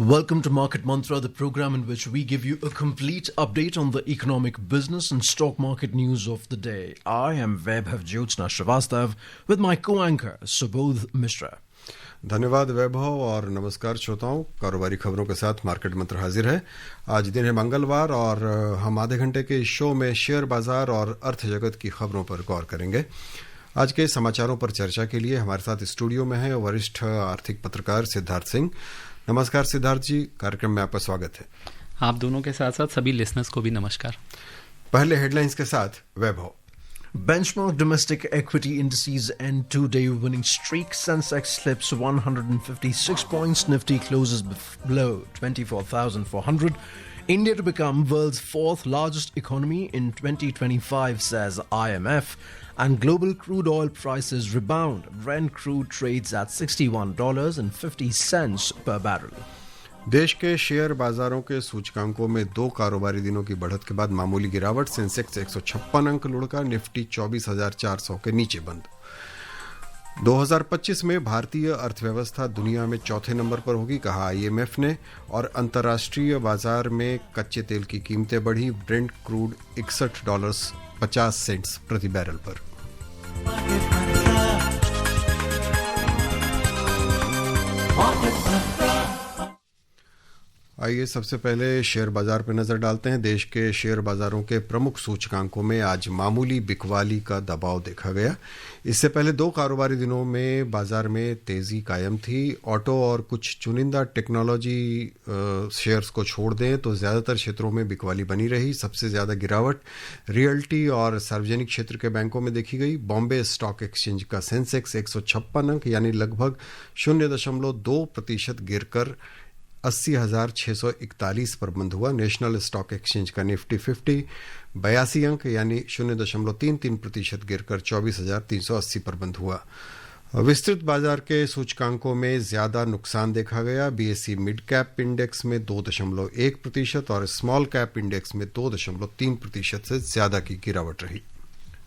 Welcome to Market Mantra, the program in which we give you a complete update on the economic, business and stock market news of the day. I am Vaibhav Jyotsna Srivastav with my co-anchor Subodh Mishra. धन्यवाद वैभव और नमस्कार श्रोताओं। कारोबारी खबरों के साथ market मंत्र हाजिर है। आज दिन है मंगलवार और हम आधे घंटे के शो में शेयर बाजार और अर्थ जगत की खबरों पर गौर करेंगे। आज के समाचारों पर चर्चा के लिए हमारे साथ स्टूडियो में है वरिष्ठ आर्थिक पत्रकार सिद्धार्थ सिंह। नमस्कार सिद्धार्थ जी, कार्यक्रम में आपका स्वागत है। आप दोनों के साथ साथ सभी लिसनर्स को भी नमस्कार। पहले हेडलाइंस के साथ वैभव। Benchmark domestic equity indices end two-day winning streak. Sensex slips 156 points. Nifty closes below 24,400. India to become world's fourth largest economy in 2025, says IMF. And global crude oil prices rebound. Brent crude trades at $61.50 per barrel. देश के share बाजारों के सूचकांकों में दो कारोबारी दिनों की बढ़त के बाद मामूली गिरावट। सेंसेक्स 156 अंक लुढ़का, निफ्टी 24,400 के नीचे बंद। 2025 में भारतीय अर्थव्यवस्था दुनिया में चौथे नंबर पर होगी, कहा आईएमएफ ने। और अंतर्राष्ट्रीय बाजार में कच्चे तेल की कीमतें बढ़ी। ब्रेंट क्रूड $61.50 प्रति बैरल पर। आइए सबसे पहले शेयर बाजार पर नजर डालते हैं। देश के शेयर बाजारों के प्रमुख सूचकांकों में आज मामूली बिकवाली का दबाव देखा गया। इससे पहले दो कारोबारी दिनों में बाजार में तेजी कायम थी। ऑटो और कुछ चुनिंदा टेक्नोलॉजी शेयर्स को छोड़ दें तो ज्यादातर क्षेत्रों में बिकवाली बनी रही। सबसे ज्यादा गिरावट रियल्टी और सार्वजनिक क्षेत्र के बैंकों में देखी गई। बॉम्बे स्टॉक एक्सचेंज का सेंसेक्स 156 अंक यानी लगभग 0.2% गिरकर 80,641 पर बंद हुआ। नेशनल स्टॉक एक्सचेंज का निफ्टी 50 82 अंक यानी 0.33% गिरकर 24,380 पर बंद हुआ। विस्तृत बाजार के सूचकांकों में ज्यादा नुकसान देखा गया। बीएसई मिड कैप इंडेक्स में 2.1% और स्मॉल कैप इंडेक्स में 2.3% से ज्यादा की गिरावट रही।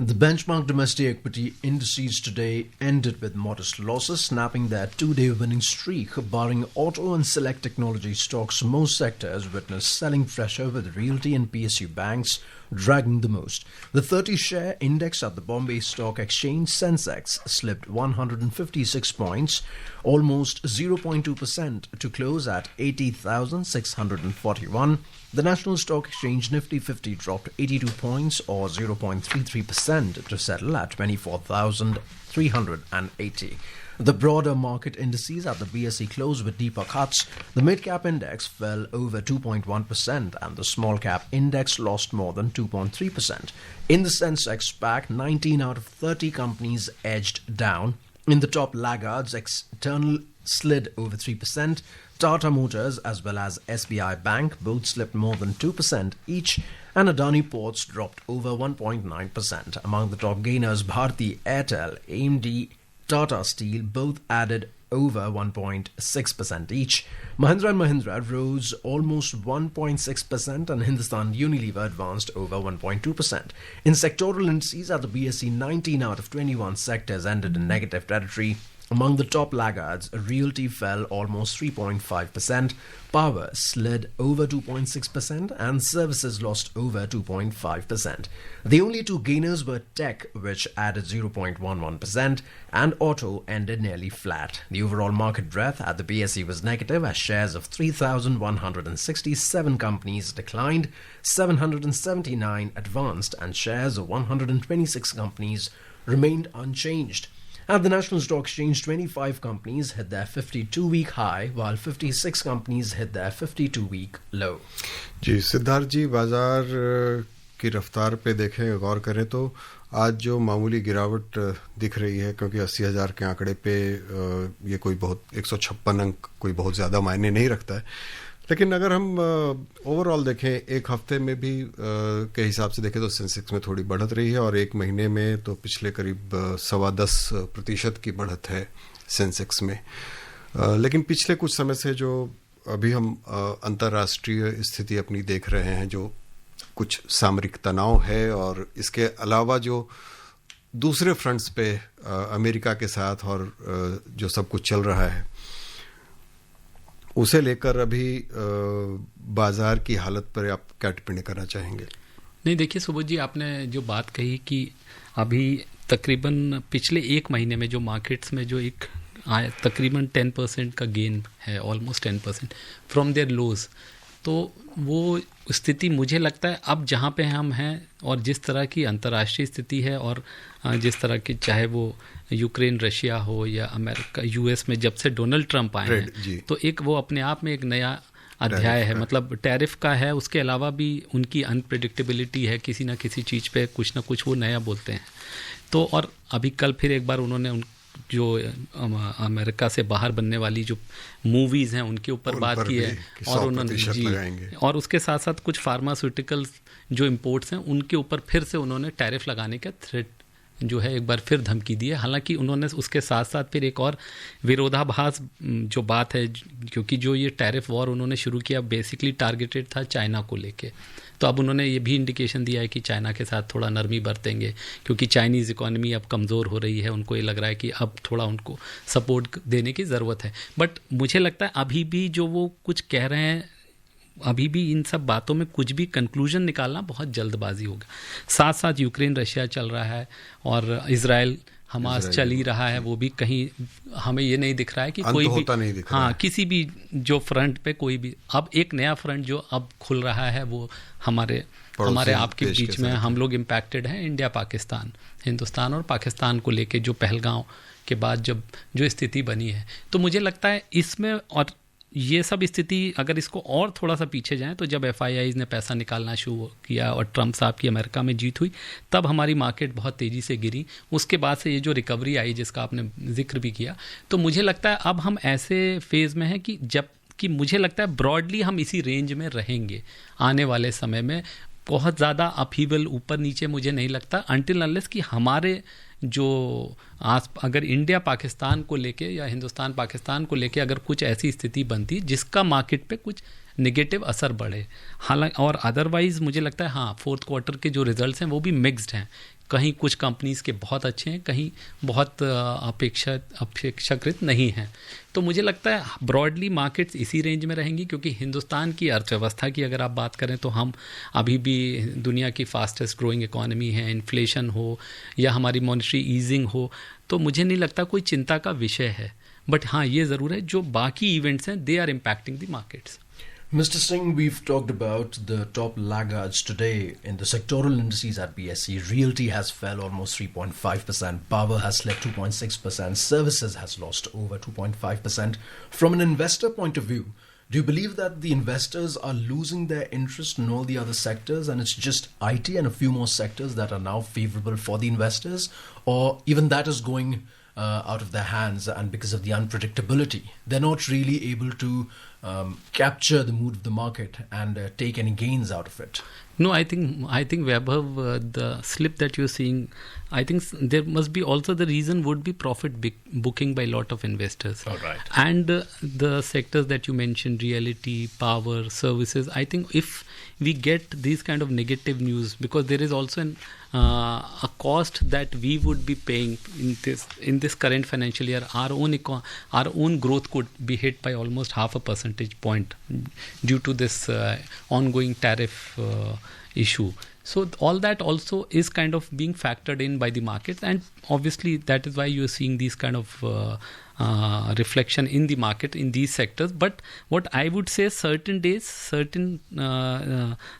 The benchmark domestic equity indices today ended with modest losses, snapping their two-day winning streak. Barring auto and select technology stocks, most sectors witnessed selling pressure, with realty and PSU banks dragging the most. The 30-share index at the Bombay Stock Exchange, Sensex, slipped 156 points, almost 0.2%, to close at 80,641. The National Stock Exchange Nifty 50 dropped 82 points or 0.33% to settle at 24,380. The broader market indices at the BSE closed with deeper cuts. The mid-cap index fell over 2.1% and the small-cap index lost more than 2.3%. In the Sensex pack, 19 out of 30 companies edged down. In the top laggards, External slid over 3%. Tata Motors as well as SBI Bank both slipped more than 2% each, and Adani Ports dropped over 1.9%. Among the top gainers, Bharti Airtel, AMD, Tata Steel both added over 1.6% each. Mahindra & Mahindra rose almost 1.6% and Hindustan Unilever advanced over 1.2%. In sectoral indices at the BSE, 19 out of 21 sectors ended in negative territory. Among the top laggards, realty fell almost 3.5%, power slid over 2.6%, and services lost over 2.5%. The only two gainers were tech, which added 0.11%, and auto ended nearly flat. The overall market breadth at the BSE was negative as shares of 3,167 companies declined, 779 advanced, and shares of 126 companies remained unchanged. At the National Stock Exchange, 25 companies hit their 52-week high, while 56 companies hit their 52-week low. जी सिद्धार्थ जी, बाजार की रफ्तार पे देखें, गौर करें तो आज जो मामूली गिरावट दिख रही है, क्योंकि 80,000 के आंकड़े पे ये कोई बहुत 156 अंक कोई बहुत ज़्यादा मायने नहीं रखता है। लेकिन अगर हम ओवरऑल देखें, एक हफ्ते में भी के हिसाब से देखें तो सेंसेक्स में थोड़ी बढ़त रही है और एक महीने में तो पिछले करीब 10.25% की बढ़त है सेंसेक्स में। लेकिन पिछले कुछ समय से जो अभी हम अंतर्राष्ट्रीय स्थिति अपनी देख रहे हैं, जो कुछ सामरिक तनाव है और इसके अलावा जो दूसरे फ्रंट्स पे अमेरिका के साथ और जो सब कुछ चल रहा है, उसे लेकर अभी बाजार की हालत पर आप क्या टिप्पणी करना चाहेंगे? नहीं, देखिए सुबोध जी, आपने जो बात कही कि अभी तकरीबन पिछले एक महीने में जो मार्केट्स में जो एक तकरीबन 10% का गेन है, ऑलमोस्ट 10% फ्रॉम देयर लोज, तो वो स्थिति मुझे लगता है अब जहाँ पे हम हैं और जिस तरह की अंतर्राष्ट्रीय स्थिति है और जिस तरह की, चाहे वो यूक्रेन रशिया हो या अमेरिका यूएस में जब से डोनाल्ड ट्रंप आए हैं, तो एक वो अपने आप में एक नया अध्याय है, मतलब टैरिफ का है, उसके अलावा भी उनकी अनप्रेडिक्टेबिलिटी है, किसी ना किसी चीज़ पे कुछ ना कुछ वो नया बोलते हैं। तो और अभी कल फिर एक बार उन्होंने जो अमेरिका से बाहर बनने वाली जो मूवीज़ हैं उनके ऊपर बात की है, और उन्होंने जी, और उसके साथ साथ कुछ फार्मास्यूटिकल्स जो इम्पोर्ट्स हैं उनके ऊपर फिर से उन्होंने टैरिफ लगाने का थ्रेट जो है एक बार फिर धमकी दी है। हालांकि उन्होंने उसके साथ साथ फिर एक और विरोधाभास जो बात है, क्योंकि जो ये टैरिफ वॉर उन्होंने शुरू किया बेसिकली टारगेटेड था चाइना को लेके, तो अब उन्होंने ये भी इंडिकेशन दिया है कि चाइना के साथ थोड़ा नरमी बरतेंगे, क्योंकि चाइनीज़ इकोनॉमी अब कमज़ोर हो रही है, उनको ये लग रहा है कि अब थोड़ा उनको सपोर्ट देने की ज़रूरत है। बट मुझे लगता है अभी भी जो वो कुछ कह रहे हैं, अभी भी इन सब बातों में कुछ भी कंक्लूजन निकालना बहुत जल्दबाजी होगा। साथ साथ यूक्रेन रशिया चल रहा है और इजराइल हमास चल ही रहा है, वो भी कहीं हमें ये नहीं दिख रहा है कि कोई भी नहीं दिख रहा है। किसी भी जो फ्रंट पे कोई भी अब एक नया फ्रंट जो अब खुल रहा है वो हमारे आपके बीच में हम लोग इम्पैक्टेड हैं, इंडिया पाकिस्तान, हिंदुस्तान और पाकिस्तान को लेके जो पहलगांव के बाद जब जो स्थिति बनी है, तो मुझे लगता है इसमें और ये सब स्थिति अगर इसको और थोड़ा सा पीछे जाएं तो जब FIIs ने पैसा निकालना शुरू किया और ट्रंप साहब की अमेरिका में जीत हुई, तब हमारी मार्केट बहुत तेज़ी से गिरी। उसके बाद से ये जो रिकवरी आई जिसका आपने जिक्र भी किया, तो मुझे लगता है अब हम ऐसे फेज़ में हैं कि जब कि मुझे लगता है ब्रॉडली हम इसी रेंज में रहेंगे आने वाले समय में। बहुत ज़्यादा अपहीवल ऊपर नीचे मुझे नहीं लगता, अनटिल अनलेस कि हमारे जो अगर इंडिया पाकिस्तान को लेके या हिंदुस्तान पाकिस्तान को लेके अगर कुछ ऐसी स्थिति बनती जिसका मार्केट पे कुछ नेगेटिव असर बढ़े। हालांकि और अदरवाइज़ मुझे लगता है हाँ, फोर्थ क्वार्टर के जो रिजल्ट्स हैं वो भी मिक्स्ड हैं, कहीं कुछ कंपनीज़ के बहुत अच्छे हैं, कहीं बहुत अपेक्षाकृत नहीं हैं। तो मुझे लगता है ब्रॉडली मार्केट्स इसी रेंज में रहेंगी, क्योंकि हिंदुस्तान की अर्थव्यवस्था की अगर आप बात करें तो हम अभी भी दुनिया की फास्टेस्ट ग्रोइंग इकोनॉमी है, इन्फ्लेशन हो या हमारी मॉनेटरी ईजिंग हो, तो मुझे नहीं लगता कोई चिंता का विषय है। बट हाँ, ये ज़रूर है जो बाकी इवेंट्स हैं they are impacting the markets. Mr. Singh, we've talked about the top laggards today in the sectoral indices at BSE. Realty has fell almost 3.5%, power has slipped 2.6%, services has lost over 2.5%. From an investor point of view, do you believe that the investors are losing their interest in all the other sectors and it's just IT and a few more sectors that are now favorable for the investors, or even that is going out of their hands, and because of the unpredictability they're not really able to capture the mood of the market and take any gains out of it? No, I think Vaibhav, the slip that you're seeing, I think there must be also the reason would be profit booking by a lot of investors. All right. And the sectors that you mentioned, reality, power, services, I think if we get these kind of negative news, because there is also a cost that we would be paying in this current financial year, our own growth could be hit by almost 0.5 percentage point due to this ongoing tariff issue. So all that also is kind of being factored in by the markets, and obviously that is why you are seeing these kind of reflection in the market in these sectors. But what I would say, certain days, certain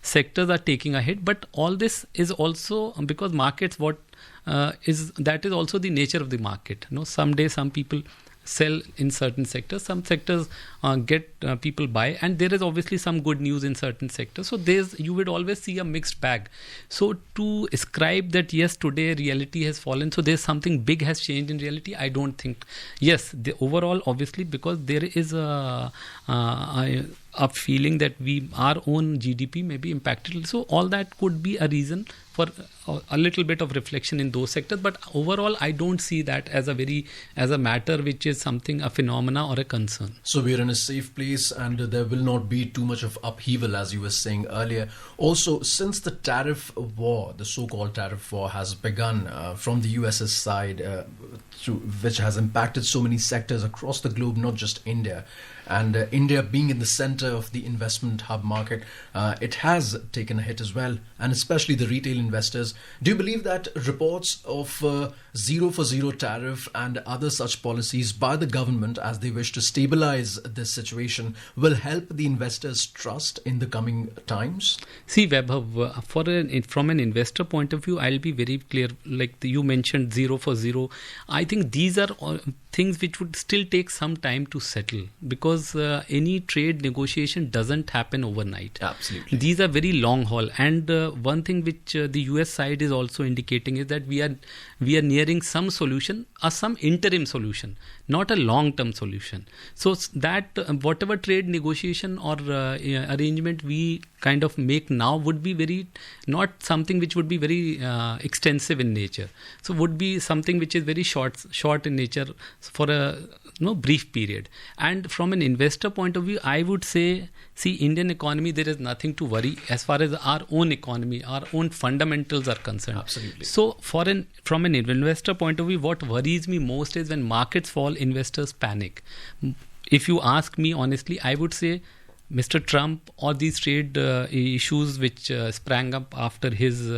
sectors are taking a hit, but all this is also because markets that is also the nature of the market. You know, some days some people sell in certain sectors, some sectors get people buy, and there is obviously some good news in certain sectors. So you would always see a mixed bag. So to ascribe that yes, today reality has fallen, so there's something big has changed in reality, I don't think. Yes, the overall obviously, because there is a feeling that our own GDP may be impacted. So all that could be a reason for a little bit of reflection in those sectors. But overall, I don't see that as a matter which is something, a phenomena or a concern. So we're in a safe place and there will not be too much of upheaval, as you were saying earlier. Also, since the tariff war, the so-called tariff war has begun from the US's side, which has impacted so many sectors across the globe, not just India, and India being in the center of the investment hub market, it has taken a hit as well, and especially the retail investors. Do you believe that reports of zero for zero tariff and other such policies by the government as they wish to stabilize this situation will help the investors' trust in the coming times? See, Vaibhav, from an investor point of view, I'll be very clear. Like you mentioned, zero for zero. I think these are all things which would still take some time to settle, because any trade negotiation doesn't happen overnight. Absolutely. These are very long haul. And one thing which the US side is also indicating is that we are nearing some solution, or some interim solution, not a long-term solution. So that whatever trade negotiation or arrangement we kind of make now would be not something which would be very extensive in nature. So would be something which is very short in nature for a brief period. And from an investor point of view, I would say, see, Indian economy, there is nothing to worry as far as our own economy, our own fundamentals are concerned. Absolutely. So from an investor point of view, what worries me most is when markets fall, investors panic. If you ask me honestly, I would say Mr. Trump or these trade issues which sprang up after his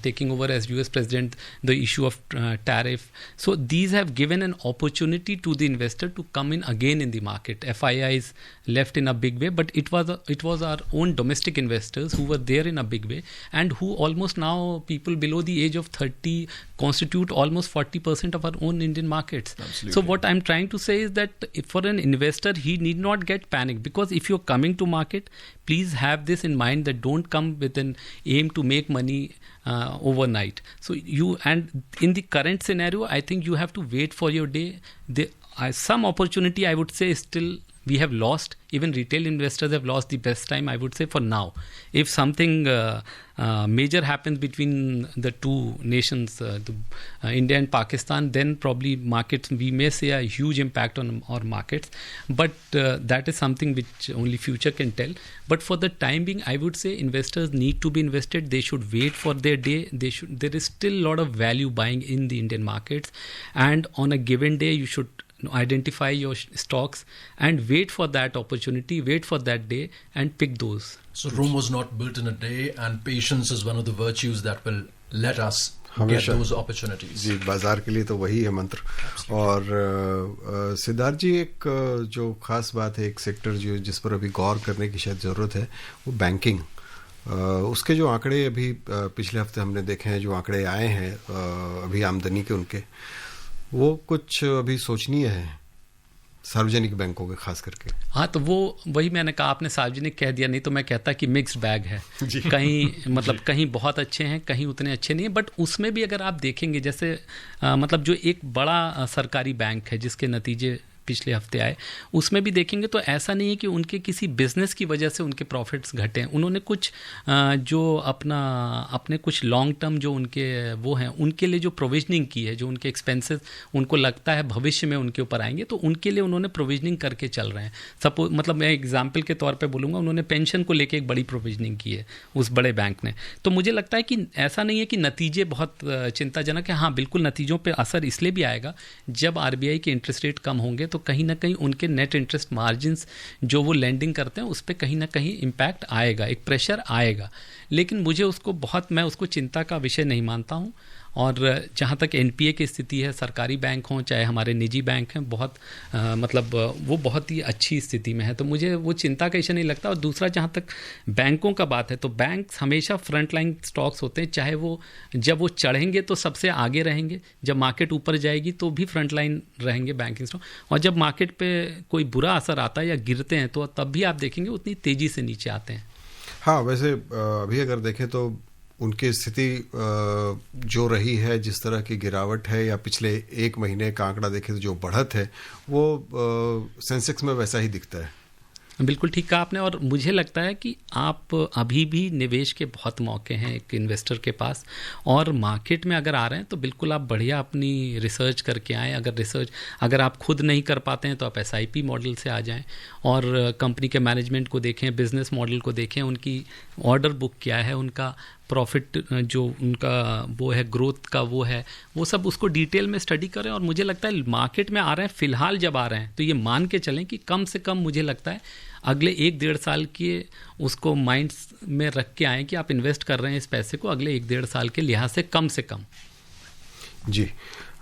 taking over as US president, the issue of tariff. So these have given an opportunity to the investor to come in again in the market. FIIs left in a big way, but it was our own domestic investors who were there in a big way, and who almost now, people below the age of 30 constitute almost 40% of our own Indian markets. Absolutely. So what I'm trying to say is that for an investor, he need not get panicked, because if you're coming to market, please have this in mind, that don't come with an aim to make money overnight. So and in the current scenario, I think you have to wait for your day. Some opportunity, I would say, still we have lost. Even retail investors have lost the best time, I would say, for now. If something major happens between the two nations, India and Pakistan, then probably markets, we may see a huge impact on our markets. But that is something which only future can tell. But for the time being, I would say investors need to be invested. They should wait for their day. There is still a lot of value buying in the Indian markets. And on a given day, you should identify your stocks and wait for that opportunity, wait for that day and pick those. So Rome was not built in a day, and patience is one of the virtues that will let us get those opportunities. जी, बाजार के लिए तो वही है मंत्र. और सिद्धार्थ जी, एक जो खास बात है, एक सेक्टर जिस पर अभी गौर करने की शायद ज़रूरत है, वो बैंकिंग. उसके जो आंकड़े अभी पिछले हफ्ते हमने देखे हैं, जो आंकड़े आए हैं अभी आमदनी के, उनके वो कुछ अभी सोचनीय है सार्वजनिक बैंकों के खास करके. हाँ, तो वही मैंने कहा, आपने सार्वजनिक कह दिया, नहीं तो मैं कहता कि मिक्स्ड बैग है. कहीं मतलब कहीं बहुत अच्छे हैं, कहीं उतने अच्छे नहीं है. बट उसमें भी अगर आप देखेंगे, जैसे मतलब जो एक बड़ा सरकारी बैंक है जिसके नतीजे पिछले हफ्ते आए, उसमें भी देखेंगे तो ऐसा नहीं है कि उनके किसी बिजनेस की वजह से उनके प्रॉफिट्स घटे हैं. उन्होंने कुछ जो अपने कुछ लॉन्ग टर्म जो उनके वो हैं, उनके लिए जो प्रोविजनिंग की है, जो उनके एक्सपेंसेस उनको लगता है भविष्य में उनके ऊपर आएंगे, तो उनके लिए उन्होंने प्रोविजनिंग करके चल रहे हैं. सपोज मतलब मैं एग्जाम्पल के तौर पर बोलूँगा, उन्होंने पेंशन को लेकर एक बड़ी प्रोविजनिंग की है उस बड़े बैंक ने. तो मुझे लगता है कि ऐसा नहीं है कि नतीजे बहुत चिंताजनक है. हाँ, बिल्कुल नतीजों पर असर इसलिए भी आएगा जब RBI के इंटरेस्ट रेट कम होंगे, तो कहीं ना कहीं उनके नेट इंटरेस्ट मार्जिन्स जो वो लेंडिंग करते हैं उस पर कहीं ना कहीं इम्पैक्ट आएगा, एक प्रेशर आएगा. लेकिन मैं उसको चिंता का विषय नहीं मानता हूँ. और जहाँ तक NPA की स्थिति है, सरकारी बैंक हों चाहे हमारे निजी बैंक हैं, मतलब वो बहुत ही अच्छी स्थिति में है, तो मुझे वो चिंता का विषय नहीं लगता. और दूसरा, जहाँ तक बैंकों का बात है, तो बैंक हमेशा फ्रंट लाइन स्टॉक्स होते हैं. चाहे वो जब वो चढ़ेंगे तो सबसे आगे रहेंगे, जब मार्केट ऊपर जाएगी तो भी फ्रंट लाइन रहेंगे बैंकिंग स्टॉक. और जब मार्केट पे कोई बुरा असर आता है या गिरते हैं, तो तब भी आप देखेंगे उतनी तेज़ी से नीचे आते हैं. हाँ, वैसे अभी अगर देखें तो उनकी स्थिति जो रही है, जिस तरह की गिरावट है, या पिछले एक महीने का आंकड़ा देखें तो जो बढ़त है, वो सेंसेक्स में वैसा ही दिखता है. बिल्कुल ठीक कहा आपने. और मुझे लगता है कि आप अभी भी निवेश के बहुत मौके हैं एक इन्वेस्टर के पास, और मार्केट में अगर आ रहे हैं तो बिल्कुल आप बढ़िया अपनी रिसर्च करके आएँ. अगर आप खुद नहीं कर पाते हैं तो आप SIP मॉडल से आ जाएं और कंपनी के मैनेजमेंट को देखें, बिजनेस मॉडल को देखें, उनकी ऑर्डर बुक क्या है, उनका प्रॉफिट जो उनका वो है ग्रोथ का वो सब उसको डिटेल में स्टडी करें। और मुझे लगता है मार्केट में आ रहे हैं, फ़िलहाल जब आ रहे हैं तो ये मान के चलें कि कम से कम मुझे लगता है अगले 1-1.5 साल के उसको माइंड में रख के आएँ कि आप इन्वेस्ट कर रहे हैं इस पैसे को अगले 1-1.5 साल के लिहाज से कम से कम। जी,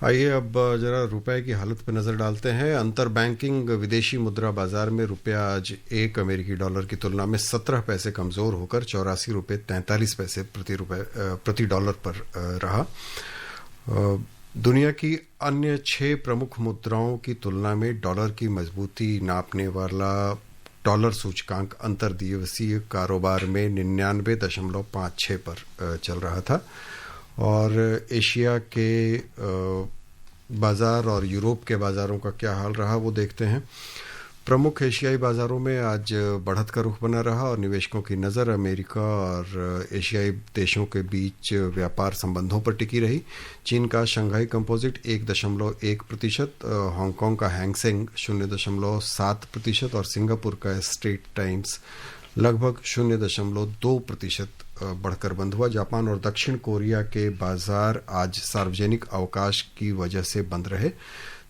आइए अब जरा रुपए की हालत पर नज़र डालते हैं। अंतर बैंकिंग विदेशी मुद्रा बाजार में रुपया आज एक अमेरिकी डॉलर की तुलना में 17 पैसे कमज़ोर होकर 84 रुपये 43 पैसे प्रति डॉलर पर रहा। दुनिया की अन्य 6 प्रमुख मुद्राओं की तुलना में डॉलर की मजबूती नापने वाला डॉलर सूचकांक अंतर्दिवसीय कारोबार में 99.56 पर चल रहा था। और एशिया के बाज़ार और यूरोप के बाज़ारों का क्या हाल रहा वो देखते हैं। प्रमुख एशियाई बाज़ारों में आज बढ़त का रुख बना रहा और निवेशकों की नज़र अमेरिका और एशियाई देशों के बीच व्यापार संबंधों पर टिकी रही। चीन का शंघाई कंपोजिट 1.1%, हांगकांग का हैंगसेंग 0.7% और सिंगापुर का स्ट्रेट टाइम्स लगभग 0.2% बढ़कर बंद हुआ। जापान और दक्षिण कोरिया के बाजार आज सार्वजनिक अवकाश की वजह से बंद रहे।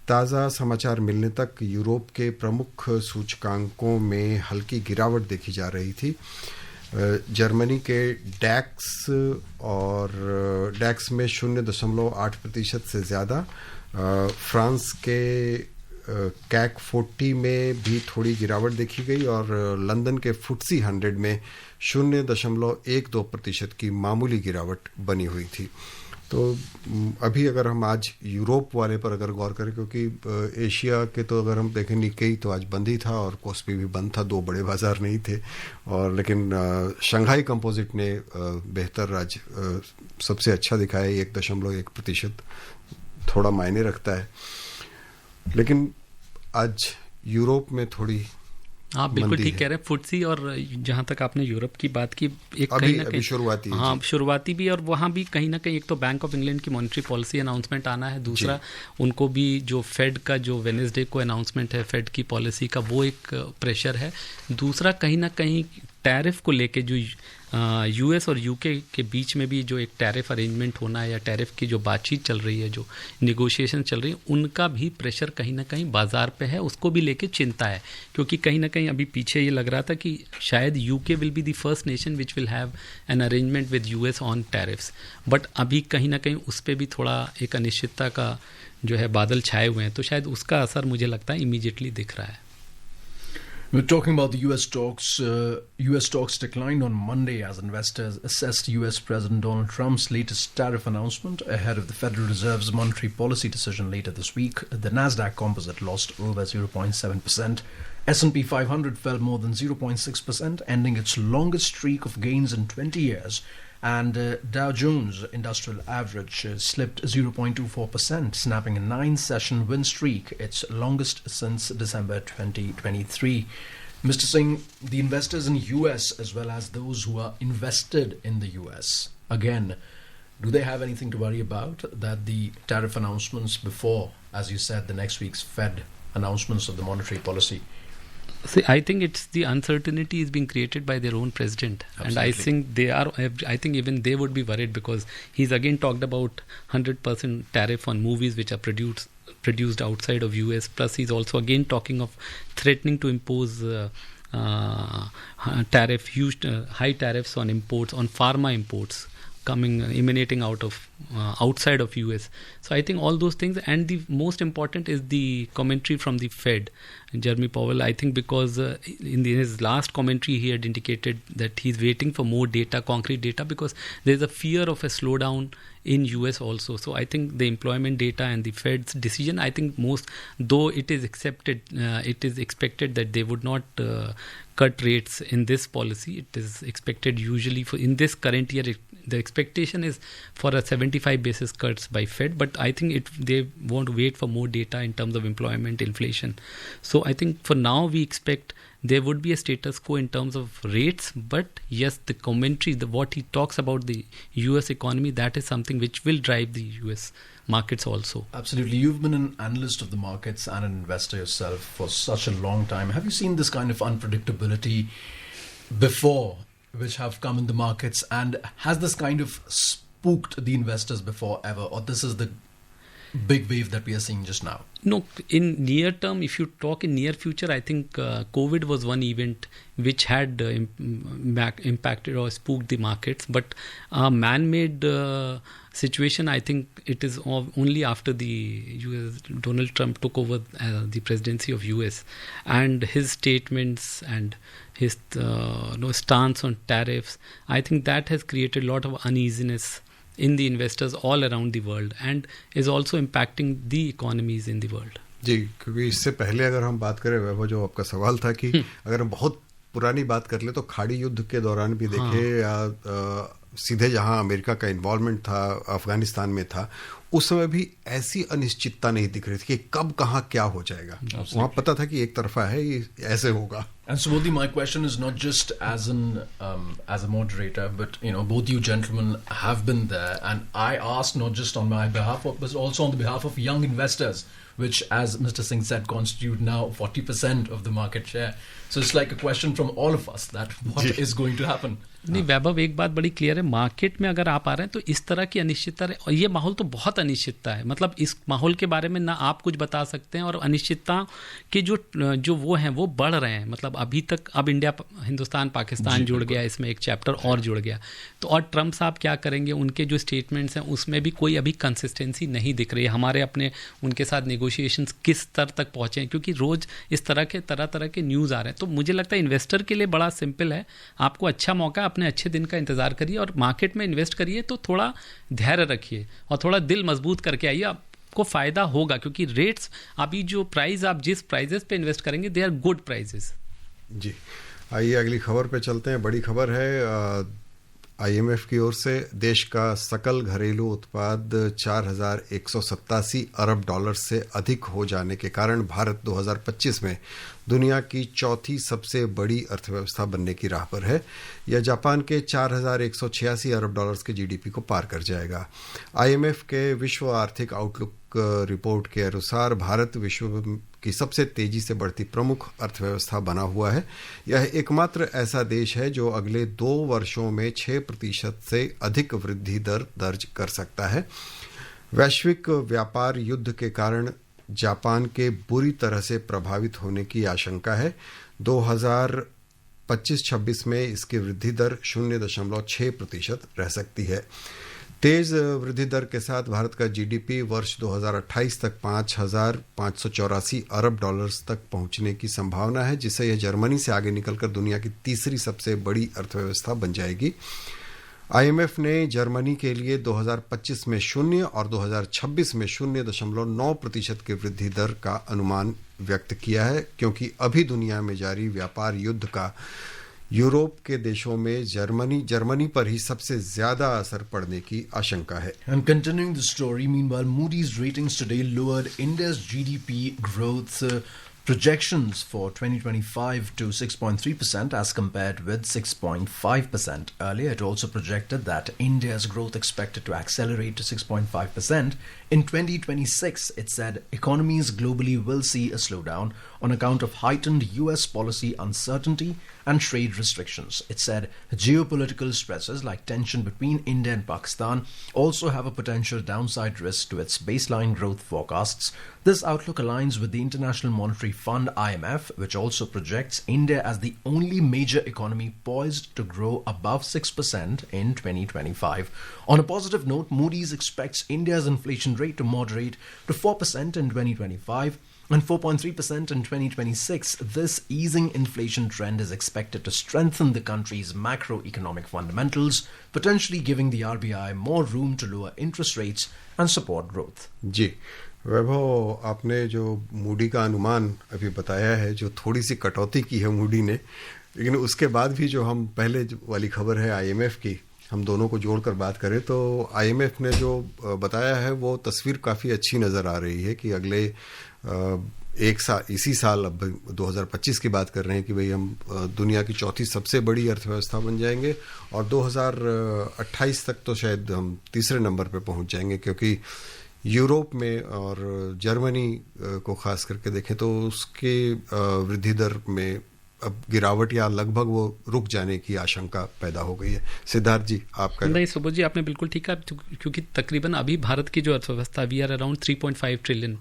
ताज़ा समाचार मिलने तक यूरोप के प्रमुख सूचकांकों में हल्की गिरावट देखी जा रही थी। जर्मनी के डैक्स में 0.8% से ज़्यादा, फ्रांस के कैक 40 में भी थोड़ी गिरावट देखी गई और लंदन के फुट्सी 100 में 0.12% की मामूली गिरावट बनी हुई थी। तो अभी अगर हम आज यूरोप वाले पर अगर गौर करें, क्योंकि एशिया के तो अगर हम देखें निक्केई तो आज बंद ही था और कोस्पी भी बंद था, 2 बड़े बाजार नहीं थे। और लेकिन शंघाई कंपोजिट ने बेहतर आज सबसे अच्छा दिखाया, 1.1%, थोड़ा मायने रखता है। लेकिन आज यूरोप में थोड़ी आप बिल्कुल ठीक कह रहे हैं। फुटसी और जहाँ तक आपने यूरोप की बात की, एक कहीं ना कहीं शुरुआती, हाँ शुरुआती भी, और वहाँ भी कहीं ना कहीं एक तो बैंक ऑफ इंग्लैंड की मॉनेटरी पॉलिसी अनाउंसमेंट आना है, दूसरा उनको भी जो फेड का जो वेडनेसडे को अनाउंसमेंट है फेड की पॉलिसी का, वो एक प्रेशर है। दूसरा कहीं ना कहीं टैरिफ को लेके जो यूएस और यूके के बीच में भी जो एक टैरिफ अरेंजमेंट होना है या टैरिफ की जो बातचीत चल रही है, जो नेगोशिएशन चल रही है, उनका भी प्रेशर कहीं ना कहीं बाजार पे है, उसको भी लेके चिंता है। क्योंकि कहीं ना कहीं अभी पीछे ये लग रहा था कि शायद UK will be the first nation which will have an arrangement with US on tariffs, but अभी कहीं ना कहीं उस पर भी थोड़ा एक अनिश्चितता का जो है बादल छाए हुए हैं, तो शायद उसका असर मुझे लगता है इमीडिएटली दिख रहा है। We're talking about the U.S. stocks. U.S. stocks declined on Monday as investors assessed U.S. President Donald Trump's latest tariff announcement ahead of the Federal Reserve's monetary policy decision later this week. The Nasdaq Composite lost over 0.7%. S&P 500 fell more than 0.6%, ending its longest streak of gains in 20 years. And Dow Jones Industrial Average slipped 0.24%, snapping a 9-session win streak, its longest since December 2023. Mr. Singh, the investors in US as well as those who are invested in the US, again, do they have anything to worry about that the tariff announcements before, as you said, the next week's Fed announcements of the monetary policy? See, I think it's the uncertainty is being created by their own president. Absolutely. And I think I think even they would be worried because he's again talked about 100% tariff on movies which are produced outside of US. Plus he's also again talking of threatening to impose huge high tariffs on imports, on pharma imports emanating out of outside of US. So I think all those things, and the most important is the commentary from the Fed, Jeremy Powell. I think because in his last commentary he had indicated that he's waiting for more data, concrete data, because there's a fear of a slowdown in US also. So I think the employment data and the Fed's decision, I think though it is expected that they would not cut rates in this policy. It is expected usually in this current year, the expectation is for a 75 basis cuts by Fed, but I think they want to wait for more data in terms of employment, inflation. So I think for now we expect there would be a status quo in terms of rates, but yes, the commentary, what he talks about the US economy, that is something which will drive the US markets also. Absolutely. You've been an analyst of the markets and an investor yourself for such a long time. Have you seen this kind of unpredictability before which have come in the markets, and has this kind of spooked the investors before ever, or this is the big wave that we are seeing just now? No, in near term, if you talk in near future, I think COVID was one event which had impacted or spooked the markets. But man-made situation, I think it is only after the US, Donald Trump took over the presidency of US, and his statements and his stance on tariffs, I think that has created a lot of uneasiness in the investors all around the world and is also impacting the economies in the world. जी, क्योंकि इससे पहले अगर हम बात करें, वैभव, जो आपका सवाल था कि अगर हम बहुत पुरानी बात कर ले तो खाड़ी युद्ध के दौरान भी देखे या सीधे जहां अमेरिका का इन्वॉल्वमेंट था, अफगानिस्तान में था, उस समय भी ऐसी अनिश्चितता नहीं दिख रही थी कि कब कहां क्या हो जाएगा. वहां पता था कि एक तरफा है, ये ऐसे होगा. And Subodhi, my question is not just as a moderator, but both you gentlemen have been there, and I ask not just on my behalf, but also on the behalf of young investors, which, as Mr. Singh said, constitute now 40% of the market share. So it's like a question from all of us that what is going to happen. नहीं वैभव, एक बात बड़ी clear है, market में अगर आप आ रहे हैं तो इस तरह की अनिश्चितता है, और ये माहौल तो बहुत अनिश्चितता है. मतलब इस माहौल के बारे में ना आप कुछ बता सकते हैं, और अनिश्चितता के जो वो हैं वो बढ़ रहे हैं. मतलब अभी तक अब इंडिया, हिंदुस्तान, पाकिस्तान जुड़ गया, इसमें एक चैप्टर और जुड़ गया. तो और ट्रम्प साहब क्या करेंगे, उनके जो स्टेटमेंट्स हैं उसमें भी कोई अभी कंसिस्टेंसी नहीं दिख रही है. हमारे अपने उनके साथ नेगोशिएशंस किस स्तर तक पहुँचे हैं, क्योंकि रोज़ इस तरह के न्यूज़ आ रहे हैं. तो मुझे लगता है इन्वेस्टर के लिए बड़ा सिंपल है, आपको अच्छा मौका, अपने अच्छे दिन का इंतजार करिए और मार्केट में इन्वेस्ट करिए. तो थोड़ा धैर्य रखिए और थोड़ा दिल मजबूत करके आइए, आपको फ़ायदा होगा. क्योंकि रेट्स अभी जो प्राइस, आप जिस प्राइजेस पे इन्वेस्ट करेंगे, दे आर गुड प्राइजेस. जी, आइए अगली खबर पे चलते हैं. बड़ी खबर है आईएमएफ की ओर से. देश का सकल घरेलू उत्पाद 4,187 अरब डॉलर से अधिक हो जाने के कारण भारत 2025 में दुनिया की चौथी सबसे बड़ी अर्थव्यवस्था बनने की राह पर है. यह जापान के 4,186 अरब डॉलर्स के जीडीपी को पार कर जाएगा. आईएमएफ के विश्व आर्थिक आउटलुक रिपोर्ट के अनुसार भारत विश्व की सबसे तेजी से बढ़ती प्रमुख अर्थव्यवस्था बना हुआ है. यह एकमात्र ऐसा देश है जो अगले 2 वर्षों में 6% से अधिक वृद्धि दर दर्ज कर सकता है. वैश्विक व्यापार युद्ध के कारण जापान के बुरी तरह से प्रभावित होने की आशंका है. 2025-26 में इसकी वृद्धि दर 0.6% रह सकती है. तेज वृद्धि दर के साथ भारत का जीडीपी वर्ष 2028 तक 5,584 अरब डॉलर्स तक पहुंचने की संभावना है, जिससे यह जर्मनी से आगे निकलकर दुनिया की तीसरी सबसे बड़ी अर्थव्यवस्था बन जाएगी. आईएमएफ ने जर्मनी के लिए 2025 में 0 और 2026 में 0.9% की वृद्धि दर का अनुमान व्यक्त किया है, क्योंकि अभी दुनिया में जारी व्यापार युद्ध का यूरोप के देशों में जर्मनी पर ही सबसे ज्यादा असर पड़ने की आशंका है. And continuing the story, meanwhile, Moody's ratings today lowered India's GDP growth projections for 2025 to 6.3% as compared with 6.5% earlier. It also projected that India's growth expected to accelerate to 6.5% in 2026. It said economies globally will see a slowdown on account of heightened US policy uncertainty and trade restrictions. It said geopolitical stresses like tension between India and Pakistan also have a potential downside risk to its baseline growth forecasts. This outlook aligns with the International Monetary Fund (IMF), which also projects India as the only major economy poised to grow above 6% in 2025. On a positive note, Moody's expects India's inflation rate to moderate to 4% in 2025 and 4.3% in 2026. This easing inflation trend is expected to strengthen the country's macroeconomic fundamentals, potentially giving the RBI more room to lower interest rates and support growth. जी वैभव, आपने जो Moody का अनुमान अभी बताया है, जो थोड़ी सी कटौती की है मूडी ने, लेकिन उसके बाद भी जो हम पहले वाली खबर है आईएमएफ की, हम दोनों को जोड़कर बात करें तो आईएमएफ ने जो बताया है वो तस्वीर काफ़ी अच्छी नज़र आ रही है कि अगले एक साल, इसी साल, अब 2025 की बात कर रहे हैं कि भाई हम दुनिया की चौथी सबसे बड़ी अर्थव्यवस्था बन जाएंगे और 2028 तक तो शायद हम तीसरे नंबर पे पहुंच जाएंगे, क्योंकि यूरोप में और जर्मनी को खास करके देखें तो उसके वृद्धि दर में अब गिरावट या लगभग वो रुक जाने की आशंका पैदा हो गई है। सिद्धार्थ जी, आपका। नहीं सुबोध जी, आपने बिल्कुल ठीक कहा, क्योंकि तकरीबन अभी भारत की जो अर्थव्यवस्था, वी आर अराउंड $3.5 ट्रिलियन,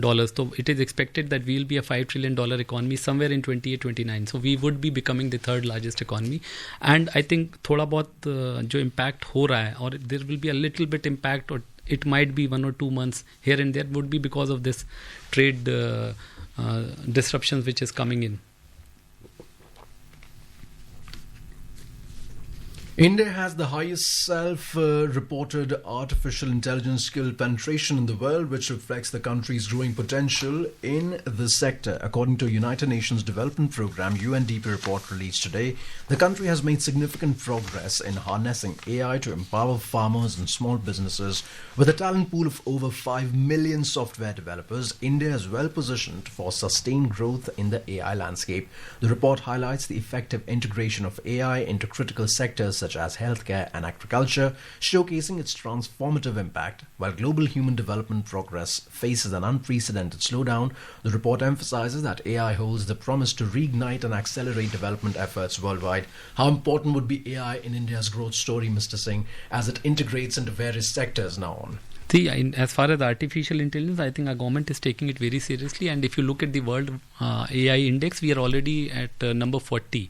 तो it is expected that we will be a $5 trillion economy somewhere in 28-29, so we would be becoming the third largest economy. And I think थोड़ा बहुत जो इम्पैक्ट हो रहा है, और there will be a little bit impact, और it might be 1 or 2 months here and there, would be because of this trade disruptions which is coming in. India has the highest self-reported artificial intelligence skill penetration in the world, which reflects the country's growing potential in the sector. According to United Nations Development Programme UNDP report released today, the country has made significant progress in harnessing AI to empower farmers and small businesses. With a talent pool of over 5 million software developers, India is well positioned for sustained growth in the AI landscape. The report highlights the effective integration of AI into critical sectors such as healthcare and agriculture, showcasing its transformative impact. While global human development progress faces an unprecedented slowdown, the report emphasizes that AI holds the promise to reignite and accelerate development efforts worldwide. How important would be AI in India's growth story, Mr. Singh, as it integrates into various sectors now on? See, as far as artificial intelligence, I think our government is taking it very seriously. And if you look at the World AI Index, we are already at number 40,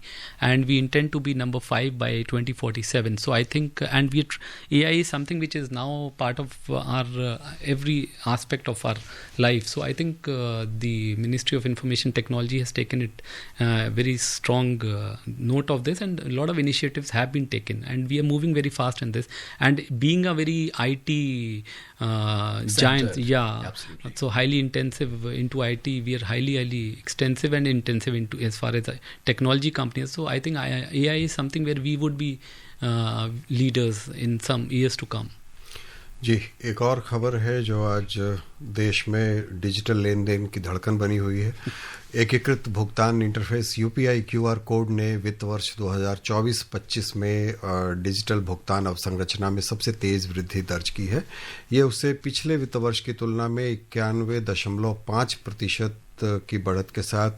and we intend to be number 5 by 2047. So I think, and AI is something which is now part of our every aspect of our life. So I think the Ministry of Information Technology has taken it very strong note of this, and a lot of initiatives have been taken, and we are moving very fast in this. And being a very IT giant, yeah, absolutely. So highly intensive into IT, we are highly extensive and intensive into as far as technology companies. So I think AI is something where we would be leaders in some years to come. जी, एक और खबर है जो आज देश में digital लेन then की धड़कन बनी हुई है। एकीकृत भुगतान इंटरफेस यूपीआई क्यूआर कोड ने वित्त वर्ष 2024-25 में डिजिटल भुगतान अवसंरचना में सबसे तेज वृद्धि दर्ज की है। ये उससे पिछले वित्त वर्ष की तुलना में 91.5% की बढ़त के साथ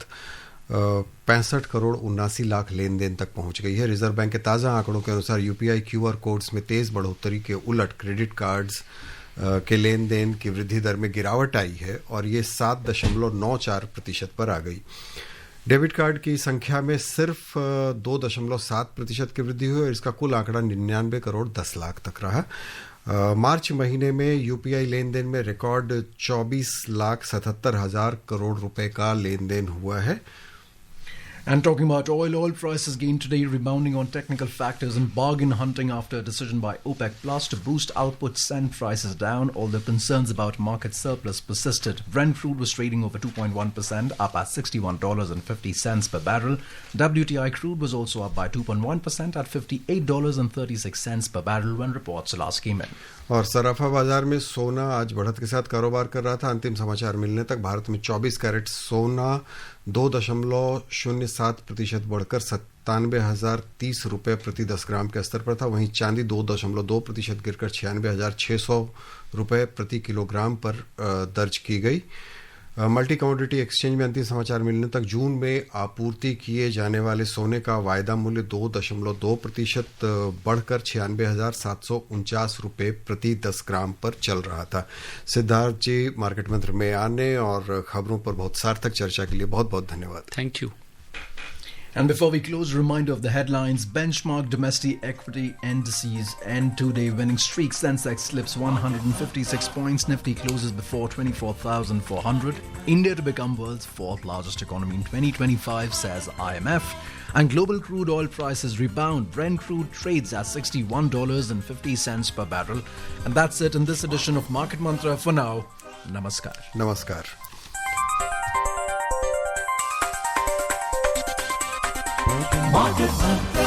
65 करोड़ 79 लाख लेन देन तक पहुंच गई है। रिजर्व बैंक के ताज़ा आंकड़ों के अनुसार यूपीआई क्यूआर कोड्स में तेज बढ़ोतरी के उलट क्रेडिट कार्ड्स के लेन देन की वृद्धि दर में गिरावट आई है और ये 7.94% पर आ गई। डेबिट कार्ड की संख्या में सिर्फ 2.7% की वृद्धि हुई और इसका कुल आंकड़ा 99 करोड़ 10 लाख तक रहा। मार्च महीने में यूपीआई लेन देन में रिकॉर्ड 24,77,000 करोड़ रुपए का लेन देन हुआ है। And talking about oil prices gained today, rebounding on technical factors and bargain hunting after a decision by OPEC Plus to boost output sent prices down, although concerns about market surplus persisted. Brent crude was trading over 2.1%, up at $61.50 per barrel. WTI crude was also up by 2.1% at $58.36 per barrel when reports last came in. और सराफा बाजार में सोना आज बढ़त के साथ कारोबार कर रहा था। अंतिम समाचार मिलने तक भारत में 24 कैरेट सोना 2.07% बढ़कर 97,030 रुपये प्रति 10 ग्राम के स्तर पर था। वहीं चांदी 2.2% गिरकर 96,600 रुपये प्रति किलोग्राम पर दर्ज की गई। मल्टी कमोडिटी एक्सचेंज में अंतिम समाचार मिलने तक जून में आपूर्ति किए जाने वाले सोने का वायदा मूल्य 2.2% बढ़कर 96,749 रुपये प्रति 10 ग्राम पर चल रहा था। सिद्धार्थ जी, मार्केट मंत्र में आने और खबरों पर बहुत सार्थक चर्चा के लिए बहुत बहुत धन्यवाद। Thank you. And before we close, a reminder of the headlines. Benchmark domestic equity indices end two-day winning streak. Sensex slips 156 points. Nifty closes before 24,400. India to become world's fourth largest economy in 2025, says IMF. And global crude oil prices rebound. Brent crude trades at $61.50 per barrel. And that's it in this edition of Market Mantra. For now, namaskar. नमस्कार। Market Mantra.